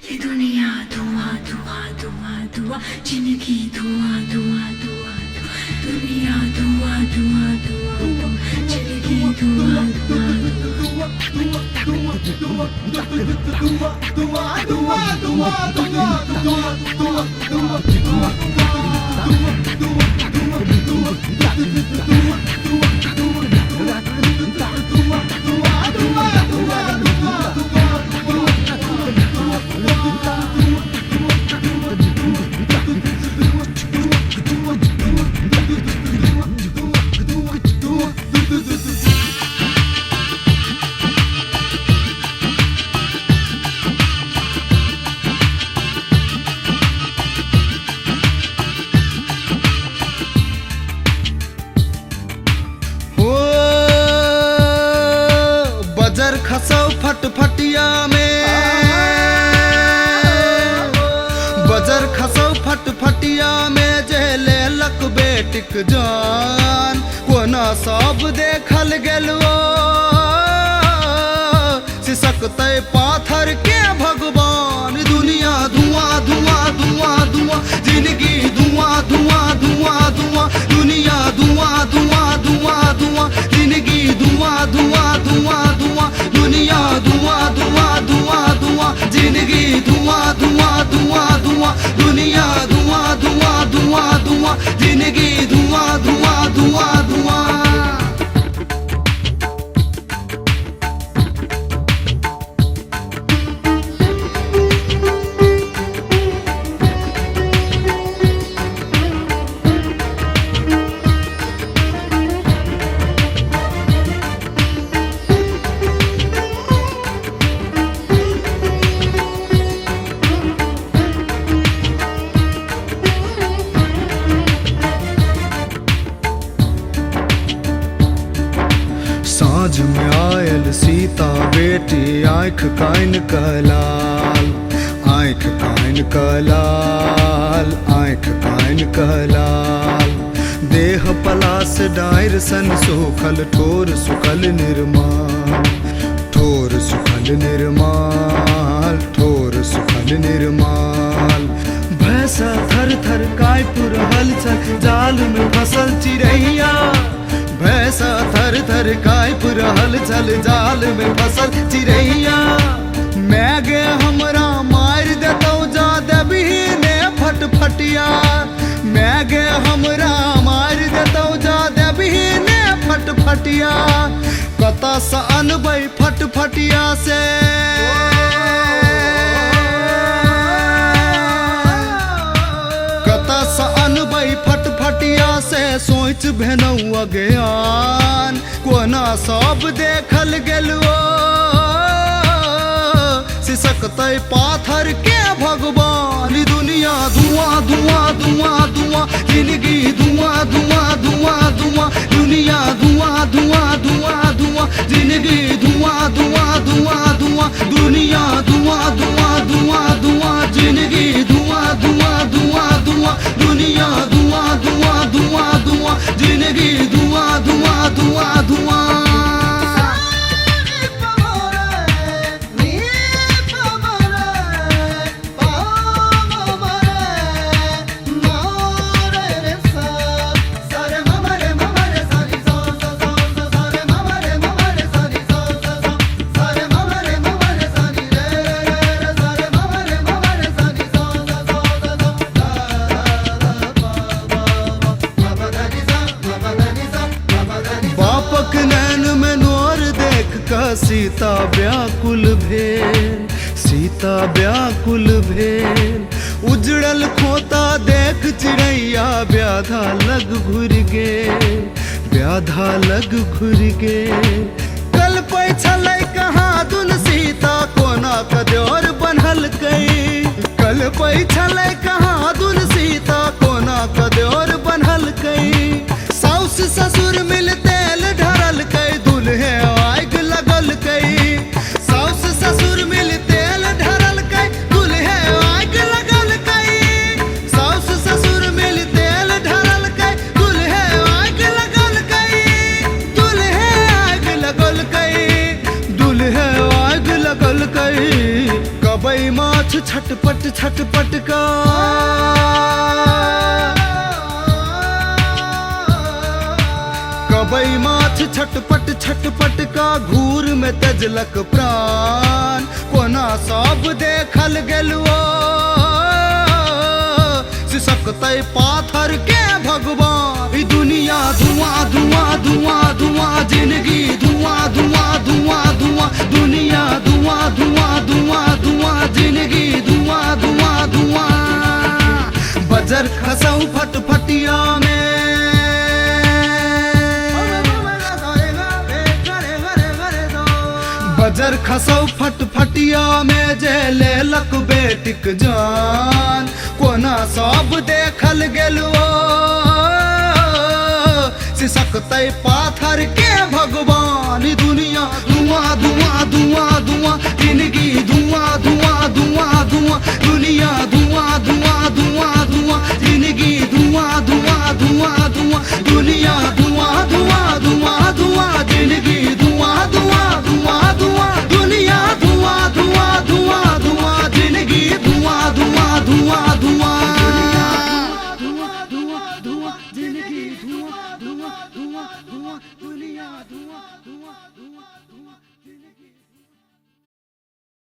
ये दुनिया धुआं धुआं धुआं धुआं, जिंदगी धुआं धुआं धुआं धुआं, दुनिया धुआं धुआं धुआं, जिंदगी धुआं धुआं बजर खसौ फटफटिया में, बजर खसौ फटफटिया में, जे लेलक बेटिक जान, कोना सब देखल गेलओ, सिसकतै पाथर के भगवान। दुनिया धुआं धुआं धुआं धुआं, जिंदगी धुआं धुआं धुआं धुआं, दुनिया धुआं धुआं धुआं धुआं, जिंदगी धुआं धुआं धुआं धुआं, दुनिया धुआं धुआं धुआं धुआं, जिंदगी धुआं धुआं धुआं धुआं, दुनिया धुआं धुआं धुआं धुआं, जिंदगी धुआं धुआं धुआं धुआं। साँझ में आयल सीता बेटी, आँख कान कहलाल, आँख कान कहलाल, आँख कान कहलाल। देह पलास डायर सन सूखल, ठोर सुखल निर्माल, ठोर सुखल निर्माल, ठोर सुखल निर्माल। भैंसा थर थर काँप रहल छल, जाल में फंसल चिड़ैया, भैंसा थर थर काँप रहल छल, जाल में फंसल चिड़ैया। मैं गे हमरा मार देतौ जा देबही ने फटफटिया, मैं गे हमरा मार देतौ जा देबही ने फटफटिया। कतऽ सँ अनबै फटफटिया से, कतऽ सँ अनबै फटफटिया से, सोच भेनौ अज्ञान, कोना सब देखल गेलओ, सिसकतै पाथर के भगवान। दुनिया धुआं धुआं धुआं धुआं, जिंदगी धुआं धुआं धुआं धुआं, दुनिया धुआं धुआं धुआं धुआं, जिंदगी धुआं धुआं धुआं धुआं, दुनिया धुआं धुआं धुआं धुआं, जिंदगी धुआं धुआं धुआं धुआं, दुनिया धुआं धुआं धुआं धुआं, जिंदगी धुआं धुआं धुआं धुआं। सीता व्याकुल भेल, सीता व्याकुल भेल, उजड़ल खोता देख चिड़ैया, व्याधा लग घुर गेल, व्याधा लग घुर गेल। कल्पै छलै कहाँ दुन सीता, कोना कदोर बन्हलकै, कल्पै छलै कहाँ दुन सीता, कोना कदोर बन्हलकै। साउस ससुर मिल तेल ढरलकै, दुल्हे आगि लगलकै, साउस ससुर मिल तेल ढरलकै, दुल्हे आगि लगलकै, साउस ससुर मिल तेल ढरलकै, दुल्हे आगि लगलकै, दुल्हे आगि लगलकै, दुल्हे आगि लगलकै। कबै माछ छटपट छटपट का कबई माछ छटपट छटपट का घूर में तजलक प्राण कोना सब देखल गेलुओ सिसकतै पाथर के भगवान ई दुनिया धुआं धुआं धुआं धुआं जिंदगी धुआं धुआं धुआं धुआं दुनिया धुआं धुआं धुआं धुआं जिंदगी धुआं धुआं धुआं बजर खसौ फटफटिया में बजर खसौ फटफटिया में जे लेलक बेटिक जान कोना सब देखल गेलुओ सिसकतै पाथर के भगवान ई दुनिया धुआं धुआं धुआं धुआं जिंदगी धुआं धुआं धुआं धुआं दुनिया धुआं धुआं धुआं धुआं जिंदगी धुआं धुआं धुआं धुआं दुनिया धुआं धुआं धुआं धुआं जिंदगी धुआं धुआं धुआं धुआं दुनिया धुआं धुआं धुआं धुआं जिंदगी धुआं धुआं धुआं धुआं धुआं धुआं धुआं जिंदगी धुआं धुआं धुआं धुआं दुनिया धुआं धुआं